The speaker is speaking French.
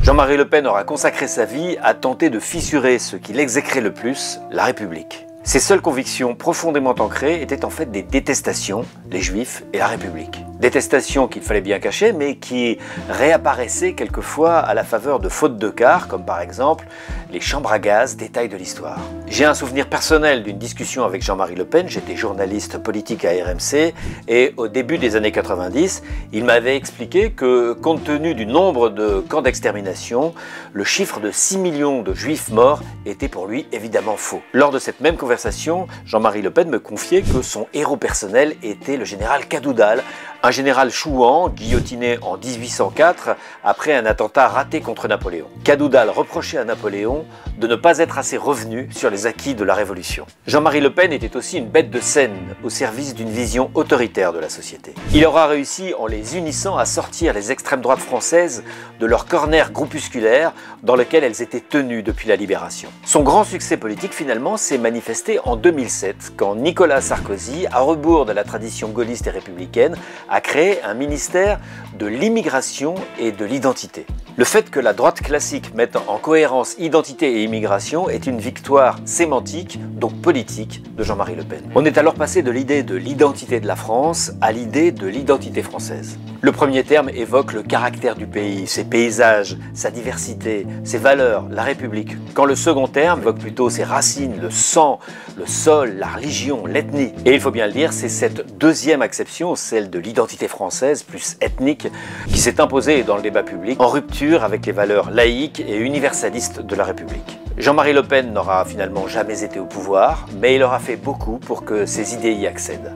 Jean-Marie Le Pen aura consacré sa vie à tenter de fissurer ce qu'il exécrait le plus, la République. Ses seules convictions profondément ancrées étaient en fait des détestations, les Juifs et la République. Détestations qu'il fallait bien cacher, mais qui réapparaissaient quelquefois à la faveur de fautes de quart, comme par exemple les chambres à gaz, détail de l'histoire. J'ai un souvenir personnel d'une discussion avec Jean-Marie Le Pen, j'étais journaliste politique à RMC, et au début des années 90, il m'avait expliqué que, compte tenu du nombre de camps d'extermination, le chiffre de 6 millions de Juifs morts était pour lui évidemment faux. Lors de cette même conversation, Jean-Marie Le Pen me confiait que son héros personnel était le général Cadoudal, un général chouan, guillotiné en 1804 après un attentat raté contre Napoléon. Cadoudal reprochait à Napoléon de ne pas être assez revenu sur les acquis de la Révolution. Jean-Marie Le Pen était aussi une bête de scène au service d'une vision autoritaire de la société. Il aura réussi en les unissant à sortir les extrêmes droites françaises de leur corner groupusculaire dans lequel elles étaient tenues depuis la Libération. Son grand succès politique finalement s'est manifesté en 2007 quand Nicolas Sarkozy, à rebours de la tradition gaulliste et républicaine, a créé un ministère de l'immigration et de l'identité. Le fait que la droite classique mette en cohérence identité et immigration est une victoire sémantique, donc politique, de Jean-Marie Le Pen. On est alors passé de l'idée de l'identité de la France à l'idée de l'identité française. Le premier terme évoque le caractère du pays, ses paysages, sa diversité, ses valeurs, la République, quand le second terme évoque plutôt ses racines, le sang, le sol, la religion, l'ethnie. Et il faut bien le dire, c'est cette deuxième acception, celle de l'identité française plus ethnique, qui s'est imposée dans le débat public, en rupture avec les valeurs laïques et universalistes de la République. Jean-Marie Le Pen n'aura finalement jamais été au pouvoir, mais il aura fait beaucoup pour que ses idées y accèdent.